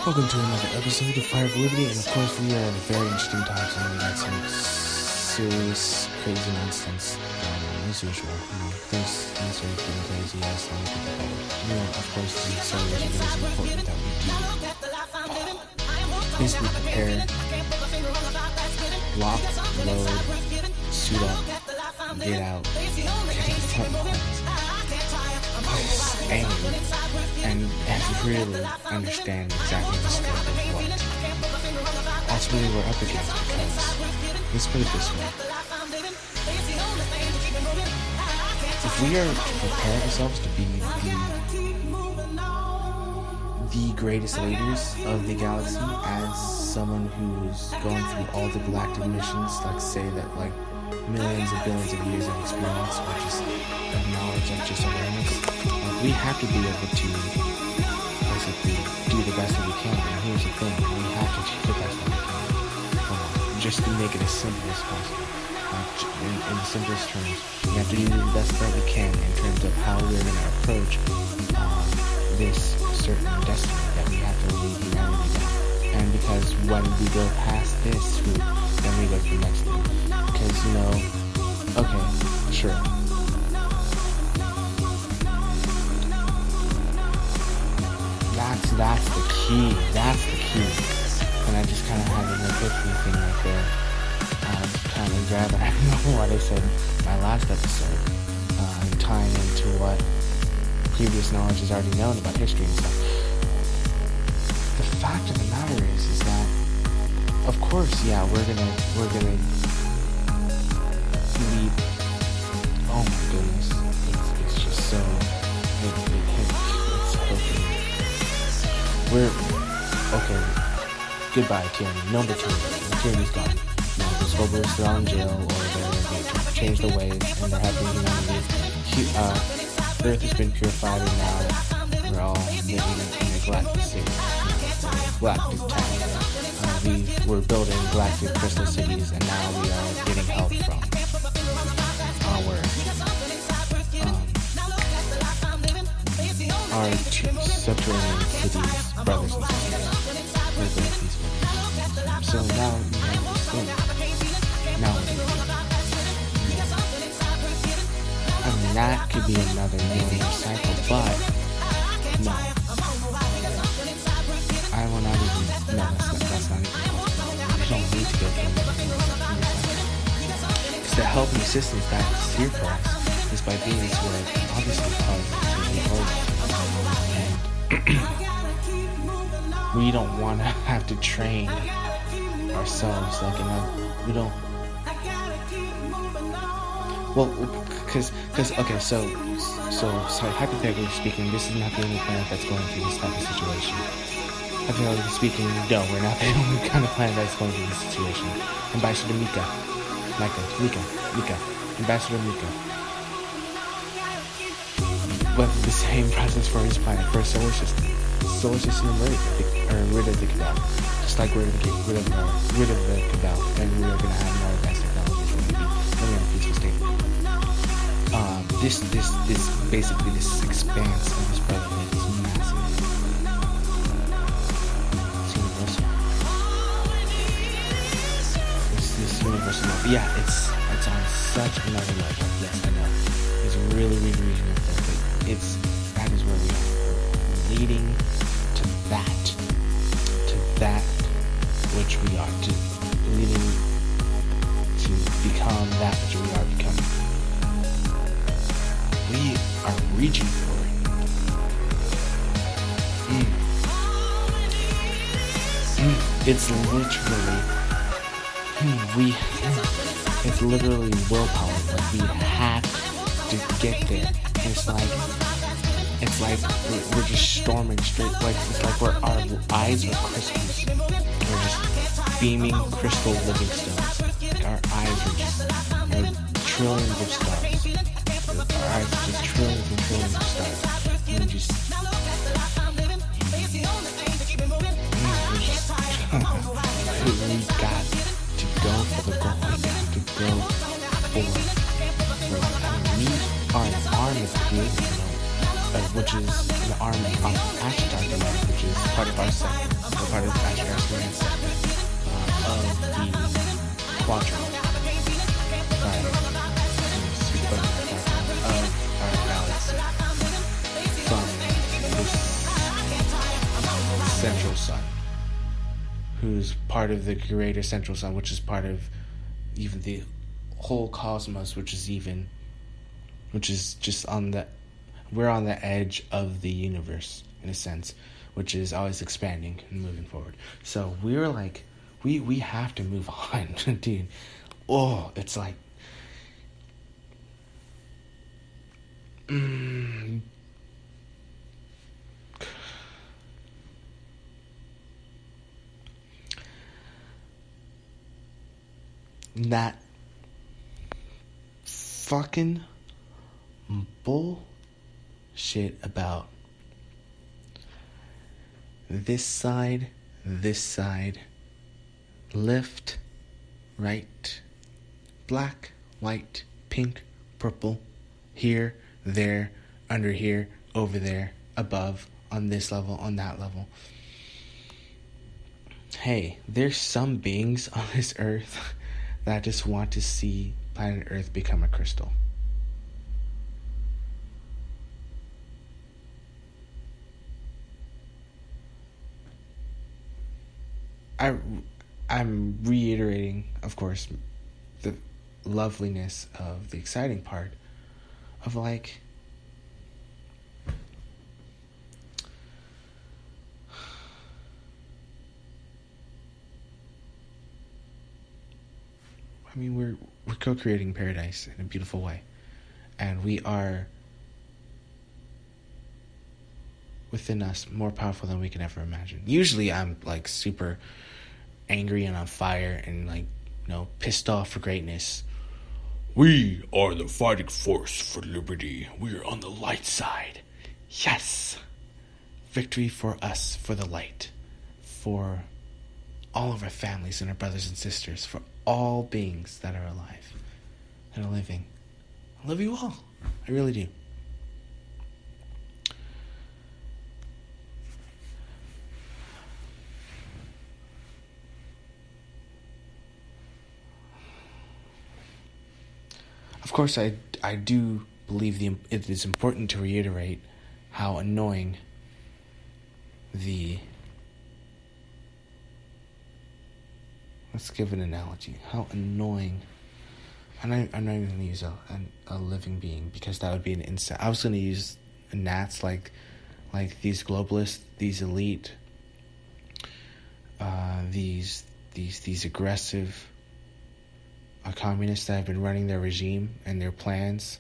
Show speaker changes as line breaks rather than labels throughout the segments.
Welcome to another episode of Fire of Liberty, and of course we are at a very interesting time, so we got some serious, crazy nonsense going on as usual. Things are getting crazy as long as people better. Of course, the acceleration is important that we do basically prepare, lock, load, suit up, get out, get in the front lines, and really understand exactly the scope of what that's really we're up against, because let's put it this way. If we are to prepare ourselves to be the greatest leaders of the galaxy as someone who's going through all the galactic missions, like say that like millions and billions of years of experience or just of knowledge and just awareness, we have to be able to basically do the best that we can. And here's the thing, we have to do the best that we can, just to make it as simple as possible. In the simplest terms, we have to do the best that we can in terms of how we're going to approach this certain destiny that we have to lead humanity down. And because when we go past this route, then we go to the next thing. Because, okay, sure. That's the key. And I just kind of had an epiphany thing right there. Kind of grab it. I don't know what I said in my last episode. Tying into what previous knowledge is already known about history and stuff. The fact of the matter is that, of course, yeah, we're gonna lead. Oh my goodness, it's just so it's hoping. We're okay. Goodbye, tyranny. Number 2, tyranny's gone. Now the Scoblers are in jail, or they changed the ways, and they're having humanity. Earth has been purified, and now we're all living in a galactic city, galactic town. We're building galactic crystal cities, and now we are getting help from our subterranean cities, brothers and sisters. So now we have this thing. Now what do we do? I mean, that could be another million cycle, but no. I will not even. No, that's not even possible. We don't need to go through another million cycle. Because the help and assistance that is here for us is by being this way, obviously causes the origin. We don't want to have to train ourselves we don't. Well, because okay, so hypothetically speaking, this is not the only planet that's going through this type of situation. Hypothetically speaking, no, we're not the only kind of planet that's going through this situation. Ambassador Mika, Ambassador Mika went through the same process for his planet, for a solar system rid of the cabal. Just like we're gonna get rid of the cabal, then we are gonna have more advanced technologies. We're gonna be living in a peaceful state. This basically this expanse of this brotherhood is massive. It's universal. This universal love. Yeah, it's on such another level. Yes, I know. It's really universal, but that is where we are. We're leading to that which we are, leading to become that which we are becoming. We are reaching for it. It's literally willpower, but we have to get there. It's like we're just storming straight, it's like our eyes are crystals. We're just beaming crystal living stones. Our eyes are trillions of stars. Our eyes are just trillions and trillions of stars. And we got to go for the goal. We got to go forward. We are an arm of creating, which which is an arm of Ashtar command, which is part of our segment, or part of Ashtar's command segment of the quadrant. Of our galaxy from this central sun, who's part of the greater central sun, which is part of even the whole cosmos, which is just we're on the edge of the universe in a sense, which is always expanding and moving forward. So we're like, we have to move on, dude. Oh, it's like, that fucking bullshit about this side, left, right, black, white, pink, purple, here, there, under here, over there, above, on this level, on that level. Hey, there's some beings on this earth that just want to see planet Earth become a crystal. I'm reiterating, of course, the loveliness of the exciting part of like, I mean, we're co-creating paradise in a beautiful way, and we are within us more powerful than we can ever imagine. Usually I'm like super angry and on fire and like, pissed off for greatness. We are the fighting force for liberty. We are on the light side. Yes. Victory for us, for the light, for all of our families and our brothers and sisters, for all beings that are alive and are living. I love you all. I really do. Of course, I do believe it is important to reiterate how annoying let's give an analogy. How annoying, and I'm not even going to use a living being, because that would be an insect. I was going to use gnats, like these globalists, these elite, these aggressive communists that have been running their regime and their plans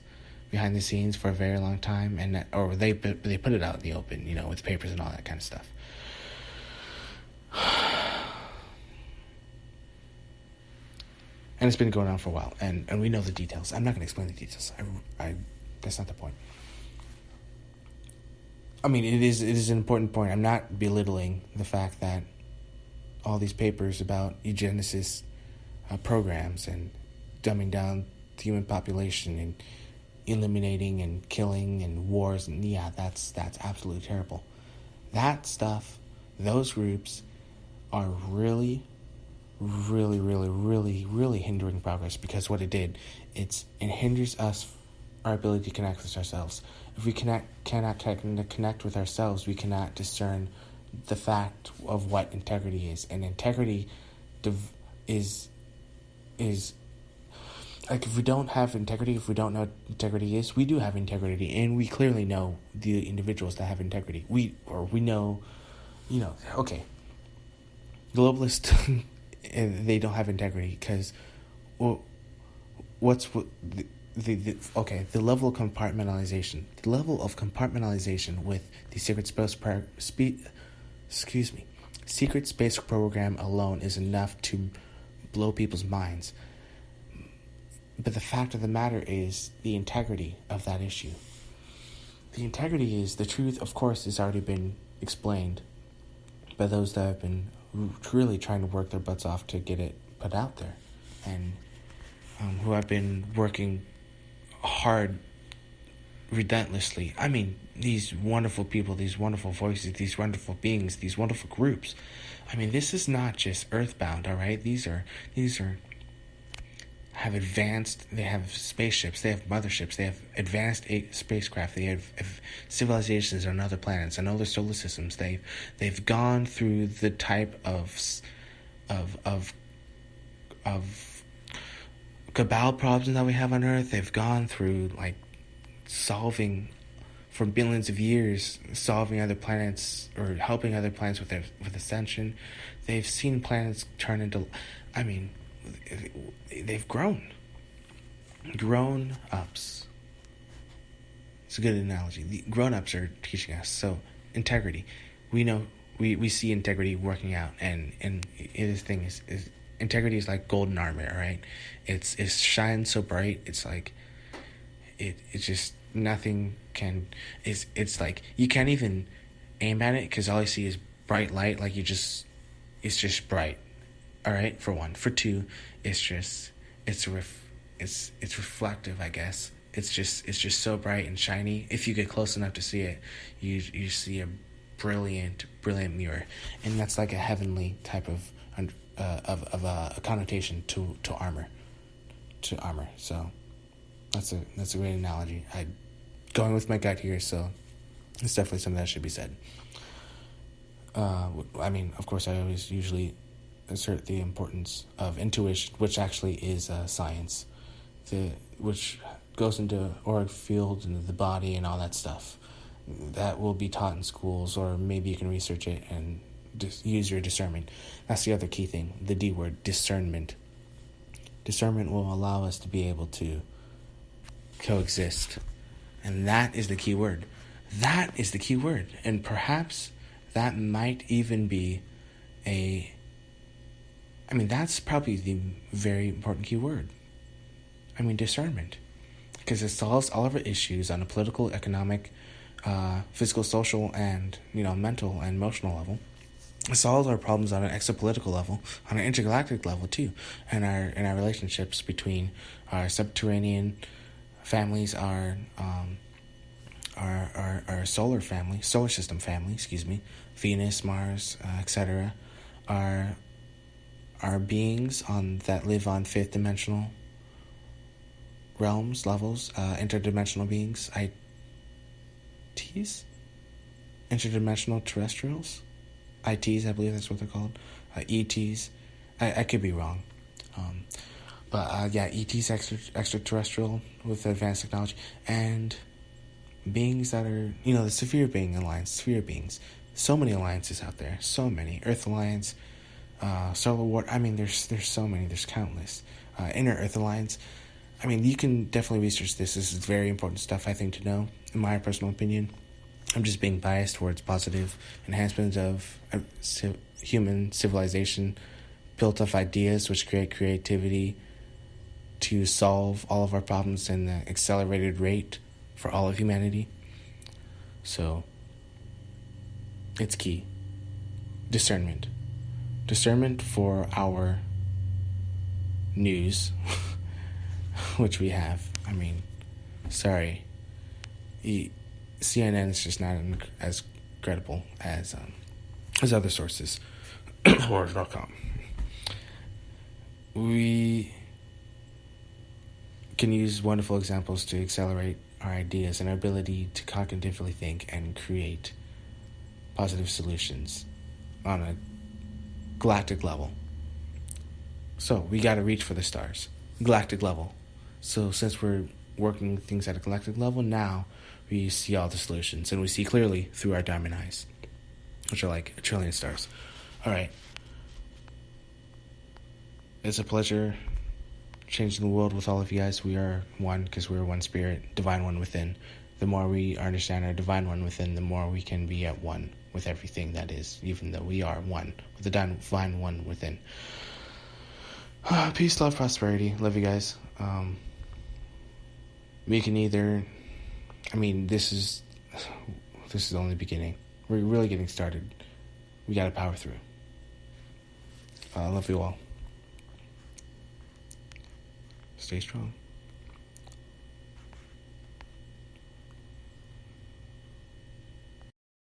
behind the scenes for a very long time, or they put it out in the open, with papers and all that kind of stuff. And it's been going on for a while, and we know the details. I'm not going to explain the details. That's not the point. I mean, it is an important point. I'm not belittling the fact that all these papers about eugenicist programs and dumbing down the human population and eliminating and killing and wars, and that's absolutely terrible. That stuff, those groups are really, really, really, really, really hindering progress, because what it hinders our ability to connect with ourselves. If we cannot connect with ourselves, we cannot discern the fact of what integrity is. And integrity is like, if we don't have integrity, if we don't know what integrity is, we do have integrity, and we clearly know the individuals that have integrity. We know, okay, globalists, they don't have integrity because, the level of compartmentalization. The level of compartmentalization with the secret space program alone is enough to blow people's minds. But the fact of the matter is the integrity of that issue. The integrity is, the truth, of course, has already been explained by those that have been really trying to work their butts off to get it put out there, and who have been working hard relentlessly. I mean, these wonderful people, these wonderful voices, these wonderful beings, these wonderful groups. I mean, this is not just earthbound, all right? These are have advanced, they have spaceships, they have motherships, they have advanced spacecraft, they have civilizations on other planets and other solar systems. They've gone through the type of cabal problems that we have on Earth. They've gone through like solving for billions of years, solving other planets or helping other planets with ascension. They've seen planets turn into, I mean, they've grown ups. It's a good analogy. The grown-ups are teaching us. So integrity, we know, we see integrity working out, and this thing is integrity is like golden armor, right? It shines so bright. It's like it's just nothing can. It's like you can't even aim at it because all you see is bright light. Like it's just bright. All right, for one. For two, it's reflective, I guess. It's just so bright and shiny. If you get close enough to see it, you see a brilliant mirror, and that's like a heavenly type of a connotation to armor. So that's a great analogy. Going with my gut here, so it's definitely something that should be said. I mean, of course, I always usually assert the importance of intuition, which actually is science, which goes into auric field and the body and all that stuff. That will be taught in schools, or maybe you can research it and use your discernment. That's the other key thing, the D word, discernment. Discernment will allow us to be able to coexist, and that is the key word. That is the key word, and perhaps that might even be that's probably the very important key word. Discernment. Because it solves all of our issues on a political, economic, physical, social, and, mental and emotional level. It solves our problems on an exopolitical level, on an intergalactic level too, and our relationships between our subterranean families, our solar system family, Venus, Mars, etc. Our beings that live on fifth dimensional realms, levels, interdimensional beings, ITs, interdimensional terrestrials, ITs, I believe that's what they're called, ETs. I could be wrong, but ETs, extraterrestrial with advanced technology, and beings that are, the Sphere Being Alliance, Sphere Beings. So many alliances out there, so many. Earth Alliance, Solar War. There's so many. There's countless. Inner Earth Alliance. You can definitely research this. This is very important stuff, I think, to know, in my personal opinion. I'm just being biased towards positive enhancements of human civilization, built off ideas which create creativity to solve all of our problems in the accelerated rate for all of humanity. So, it's key. Discernment. Discernment for our news, which we have. Sorry. CNN is just not as credible as other sources. Horror.com. We can use wonderful examples to accelerate our ideas and our ability to cognitively think and create positive solutions on a galactic level. So we got to reach for the stars, galactic level. So since we're working things at a galactic level, now we see all the solutions, and we see clearly through our diamond eyes, which are like a trillion stars. All right. It's a pleasure changing the world with all of you guys. We are one because we're one spirit, divine one within. The more we understand our divine one within, the more we can be at one with everything that is, even though we are one with the divine one within. Peace, love, prosperity. Love you guys. We can either, this is only the beginning. We're really getting started. We got to power through. Love you all. Stay strong.